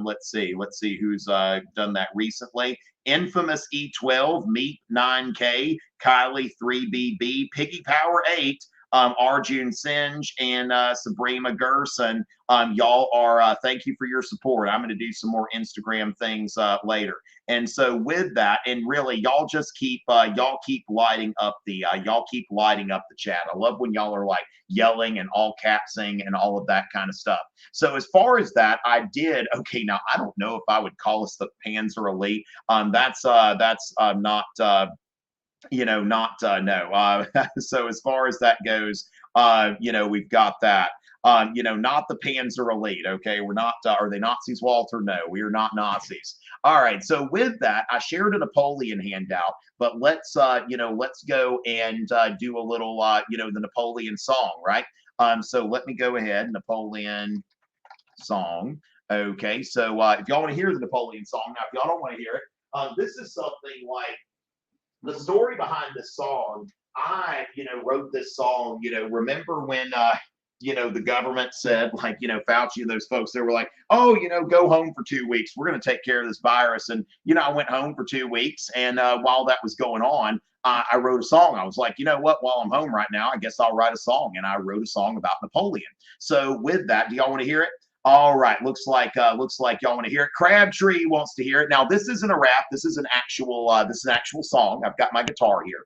A: let's see who's done that recently. Infamous E12, Meat 9K, Kylie 3BB, Piggy Power 8, Arjun Singe, and Sabrina Gerson. Y'all are, thank you for your support. I'm going to do some more Instagram things later. And so with that, and really, y'all just keep lighting up the chat. I love when y'all are like yelling and all capsing and all of that kind of stuff. So as far as that, I did. Okay, now I don't know if I would call us the Panzer Elite. That's not. You know, not no. So as far as that goes, you know, we've got that. You know, not the Panzer Elite. Okay, we're not. Are they Nazis, Walter? No, we are not Nazis. All right. So with that, I shared a Napoleon handout, but let's you know, let's go and do a little you know, the Napoleon song, right? So let me go ahead. Napoleon song. Okay. So if y'all want to hear the Napoleon song, now if y'all don't want to hear it, this is something like. The story behind this song, I, you know, wrote this song, you know, remember when, you know, the government said, like, you know, Fauci and those folks, they were like, oh, you know, go home for 2 weeks. We're going to take care of this virus. And, you know, I went home for 2 weeks. And while that was going on, I wrote a song. I was like, you know what, while I'm home right now, I guess I'll write a song. And I wrote a song about Napoleon. So with that, do y'all want to hear it? All right, looks like y'all want to hear it. Crabtree wants to hear it. Now, this isn't a rap. This is an actual song. I've got my guitar here.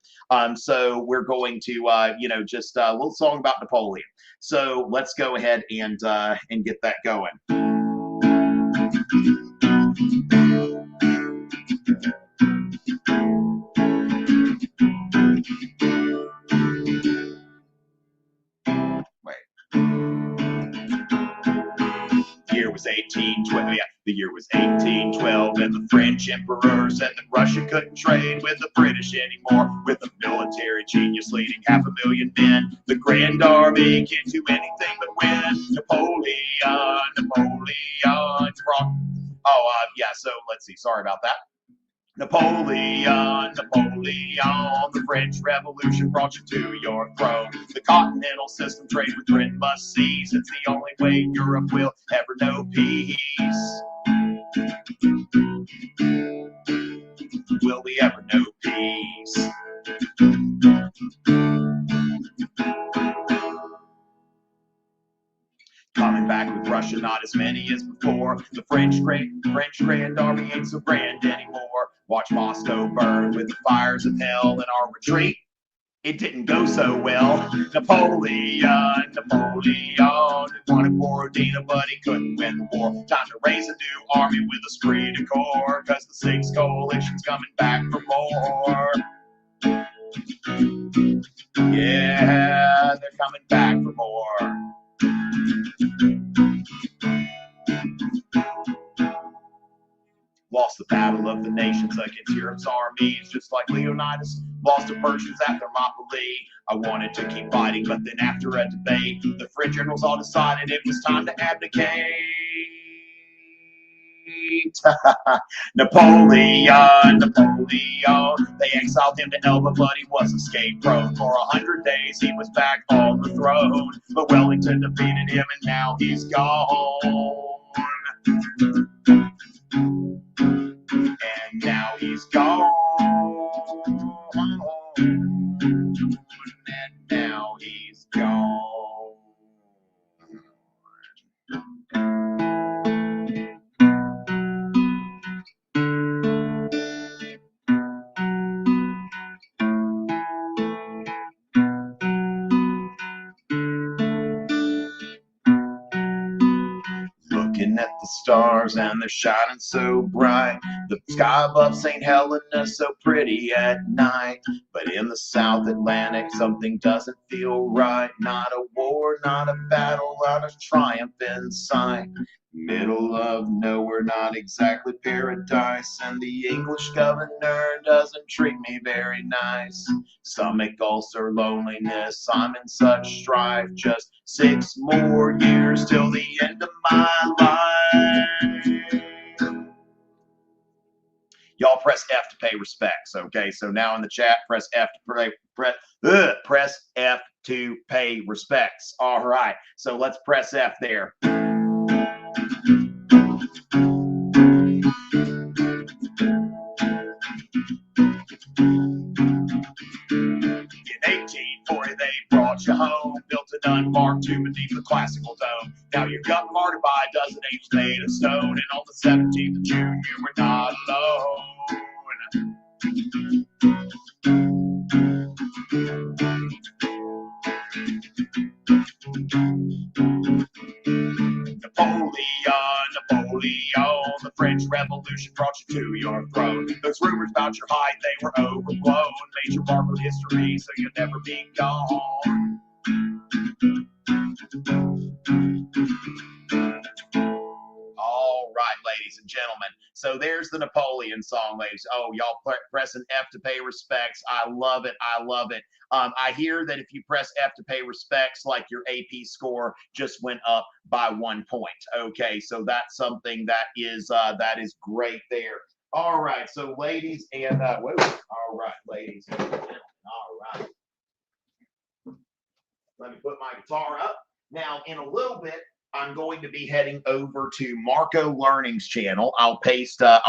A: So we're going to you know, just a little song about Napoleon. So let's go ahead and get that going. Was 1812, yeah, the year was 1812, and the French emperor said that Russia couldn't trade with the British anymore. With a military genius leading 500,000 men, the Grand Army can't do anything but win. Napoleon, yeah. So let's see. Sorry about that. Napoleon, the French Revolution brought you to your throne. The continental system trade with Britain must cease. It's the only way Europe will ever know peace. will we ever know peace? Coming back with Russia, not as many as before. The French Grand Army ain't so grand anymore. Watch Moscow burn with the fires of hell in our retreat. It didn't go so well. Napoleon wanted Borodina, but he couldn't win the war. Time to raise a new army with esprit de corps, cause the Sixth Coalition's coming back for more. Yeah, they're coming back for more. Lost the battle of the nations against Europe's armies, just like Leonidas lost to Persians at Thermopylae. I wanted to keep fighting, but then after a debate, the French generals all decided it was time to abdicate. Napoleon, they exiled him to Elba, but he was escape prone. For 100 days he was back on the throne, but Wellington defeated him and now he's gone. And now he's gone. And now he's gone. Looking at the stars and they're shining so bright. The sky above St. Helena's so pretty at night. But in the South Atlantic something doesn't feel right. Not a war, not a battle, not a triumph in sight. Middle of nowhere, not exactly paradise. And the English governor doesn't treat me very nice. Stomach ulcer, loneliness, I'm in such strife. Just 6 more years till the end of my life. Y'all press F to pay respects, okay? So now in the chat, press F to press F to pay respects. All right, so let's press F there. In 1840, they brought you home, built an unmarked tomb beneath the classical dome. Now you're gut martyred by a dozen angels made of stone, and on the 17th of June, you were not alone. Napoleon, the French Revolution brought you to your throne. Those rumors about your height, they were overblown. Made your mark of history, so you'll never be gone. All right, ladies and gentlemen. So there's the Napoleon song, ladies. Oh, y'all pressing F to pay respects. I love it. I love it. I hear that if you press F to pay respects, like your AP score just went up by 1 point. Okay, so that's something that is great there. All right, so ladies and all right, ladies and gentlemen. All right. Let me put my guitar up. Now, in a little bit, I'm going to be heading over to Marco Learning's channel. I'll paste the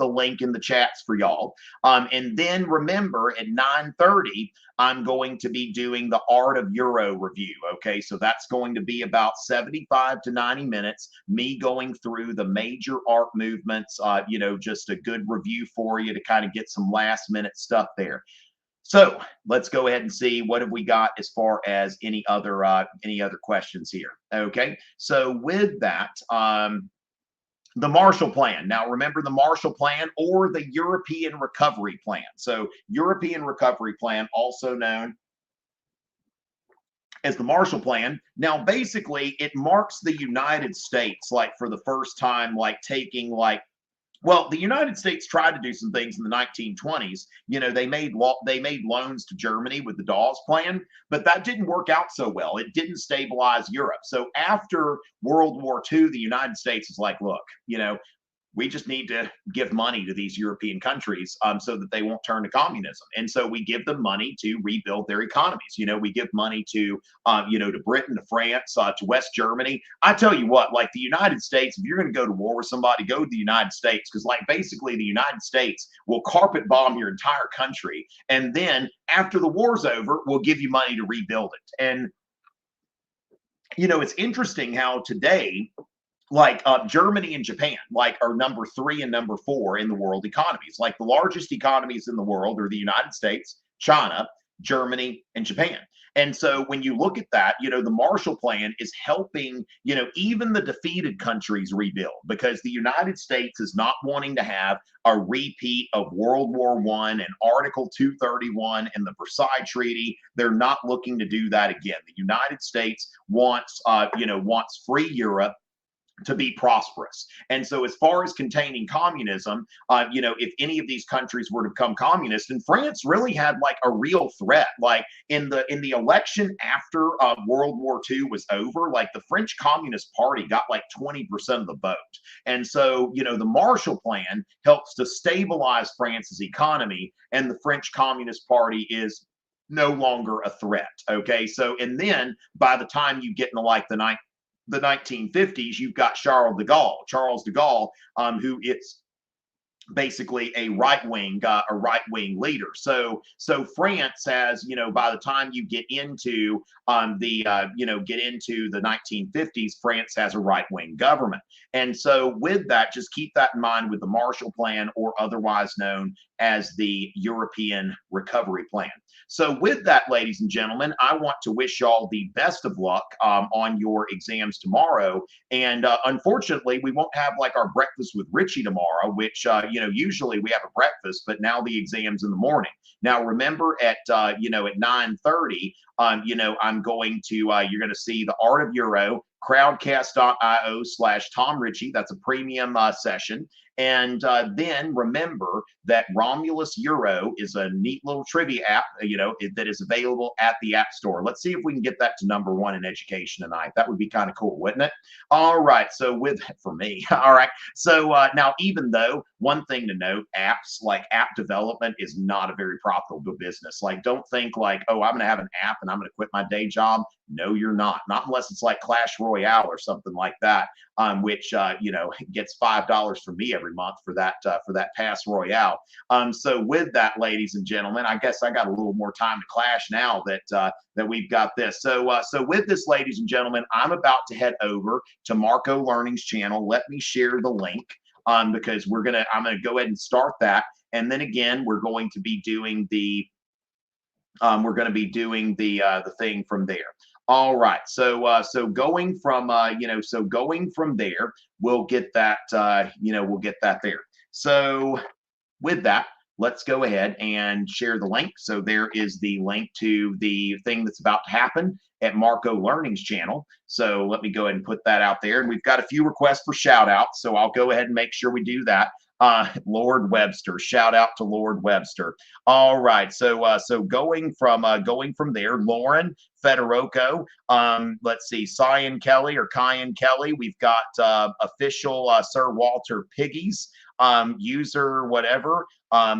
A: link in the chats for y'all. And then remember at 9:30, I'm going to be doing the Art of Euro review. Okay, so that's going to be about 75 to 90 minutes. Me going through the major art movements. Just a good review for you to kind of get some last minute stuff there. So let's go ahead and see what have we got as far as any other questions here. Okay, so with that, the Marshall Plan. Now remember the Marshall Plan or the European Recovery Plan. So European Recovery Plan, also known as the Marshall Plan. Now basically it marks the United States like for the first time taking well, the United States tried to do some things in the 1920s. They made loans to Germany with the Dawes Plan, but that didn't work out so well. It didn't stabilize Europe. So after World War II, the United States is like, look, we just need to give money to these European countries so that they won't turn to communism. And so we give them money to rebuild their economies. We give money to, to Britain, to France, to West Germany. I tell you what, like the United States, if you're going to go to war with somebody, go to the United States, because like basically the United States will carpet bomb your entire country. And then after the war's over, we'll give you money to rebuild it. And, it's interesting how today, like Germany and Japan, like are number 3 and number 4 in the world economies. Like the largest economies in the world are the United States, China, Germany, and Japan. And so when you look at that, the Marshall Plan is helping, even the defeated countries rebuild, because the United States is not wanting to have a repeat of World War I and Article 231 and the Versailles Treaty. They're not looking to do that again. The United States wants free Europe to be prosperous. And so as far as containing communism, if any of these countries were to become communist, and France really had like a real threat, like in the election after World War II was over, like the French Communist Party got like 20% of the vote. And so, the Marshall Plan helps to stabilize France's economy, and the French Communist Party is no longer a threat. Okay. So, and then by the time you get into like the 1950s, you've got Charles de Gaulle, who is basically a right wing leader. So France has, by the time you get into the 1950s, France has a right wing government. And so with that, just keep that in mind with the Marshall Plan, or otherwise known as the European Recovery Plan. So with that, ladies and gentlemen, I want to wish y'all the best of luck on your exams tomorrow. And unfortunately, we won't have like our breakfast with Richie tomorrow, which, usually we have a breakfast, but now the exam's in the morning. Now, remember at 9:30, I'm going to, you're going to see the Art of Euro, crowdcast.io/Tom Ritchie. That's a premium session. And then remember that Romulus Euro is a neat little trivia app, that is available at the App Store. Let's see if we can get that to number 1 in education tonight. That would be kind of cool, wouldn't it? All right. So for me, all right. So now, even though one thing to note, apps, like app development, is not a very profitable business. Like, don't think like, oh, I'm going to have an app and I'm going to quit my day job. No, you're not. Not unless it's like Clash Royale or something like that, which gets $5 from me every month for that pass Royale. So with that, ladies and gentlemen, I guess I got a little more time to clash now that we've got this. So with this, ladies and gentlemen, I'm about to head over to Marco Learning's channel. Let me share the link because I'm gonna go ahead and start that, and then again we're going to be doing the thing from there. All right. So going from there, we'll get that there. So with that, let's go ahead and share the link. So there is the link to the thing that's about to happen at Marco Learning's channel. So let me go ahead and put that out there. And we've got a few requests for shout outs. So I'll go ahead and make sure we do that. Lord Webster, shout out to Lord Webster. All right. So going from there, Lauren Federico, let's see, Cyan Kelly or Kyan Kelly. We've got official Sir Walter Piggies, user whatever,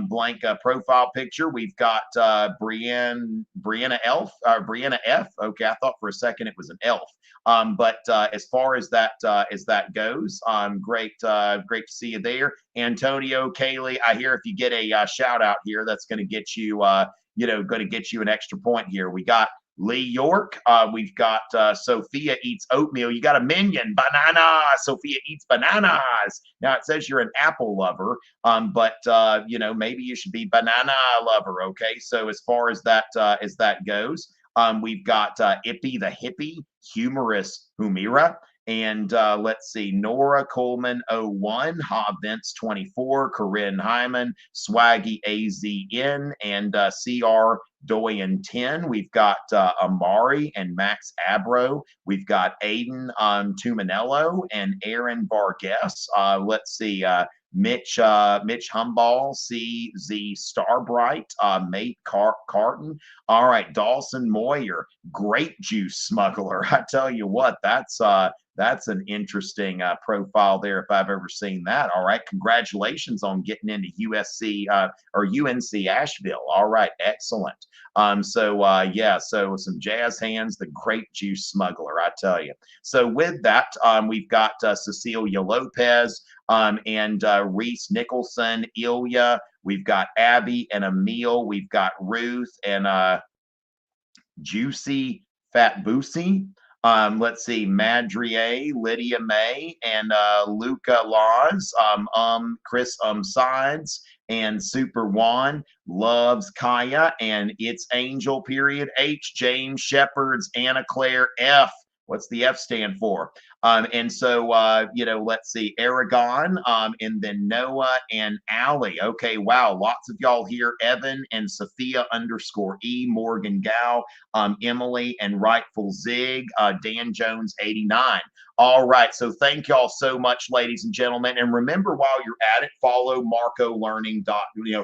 A: blank profile picture. We've got Brianna F. Okay, I thought for a second it was an elf. But as far as that goes, great to see you there, Antonio, Kaylee. I hear if you get a shout out here, that's going to get you, an extra point here. We got Lee York. We've got Sophia eats oatmeal. You got a minion, banana. Sophia eats bananas. Now it says you're an apple lover, but maybe you should be banana lover. Okay, so as far as that goes, we've got Ippy the hippie, humorous Humira. And let's see, Nora Coleman 01, Ha Vince 24, Corinne Hyman, Swaggy AZN, and CR Doyen 10. We've got Amari and Max Abro. We've got Aiden Tumanello and Aaron Vargas. Let's see, Mitch Humball, CZ Starbright, Mate Carton. All right, Dawson Moyer, grape juice smuggler. I tell you what, that's That's an interesting profile there if I've ever seen that. All right. Congratulations on getting into USC or UNC Asheville. All right. Excellent. Yeah, so some jazz hands, the grape juice smuggler, I tell you. So with that, we've got Cecilia Lopez and Reese Nicholson, Ilya. We've got Abby and Emil. We've got Ruth and Juicy Fat Boosie. Let's see, Madrier, Lydia May, and Luca Laws, Chris Sides, and Super Juan loves Kaya, and it's Angel period H, James Shepherds, Anna Claire F. What's the F stand for? Let's see, Aragon, and then Noah and Allie. Okay, wow, lots of y'all here. Evan and Sophia _E, Morgan Gow, Emily and Rightful Zig, Dan Jones 89. All right, so thank y'all so much, ladies and gentlemen. And remember, while you're at it, follow Marco Learning.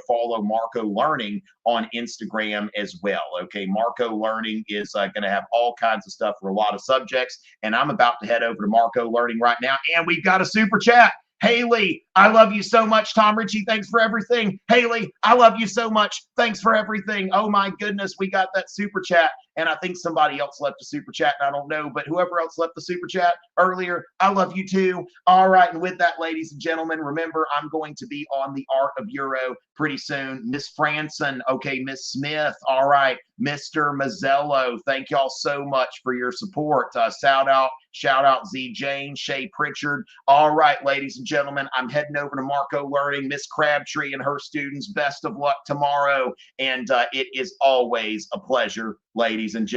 A: Follow Marco Learning on Instagram as well. Okay, Marco Learning is going to have all kinds of stuff for a lot of subjects. And I'm about to head over to Marco Learning right now, and we've got a super chat. Haley, I love you so much. Tom Ritchie, thanks for everything. Haley, I love you so much. Thanks for everything. Oh my goodness, we got that super chat. And I think somebody else left a super chat, and I don't know, but whoever else left the super chat earlier, I love you too. All right, and with that, ladies and gentlemen, remember, I'm going to be on the Art of Euro pretty soon. Miss Franson, okay, Miss Smith, all right, Mr. Mazzello, thank y'all so much for your support. Shout out Z Jane, Shay Pritchard. All right, ladies and gentlemen, I'm heading over to Marco Learning. Miss Crabtree and her students, best of luck tomorrow. And it is always a pleasure, ladies and gentlemen.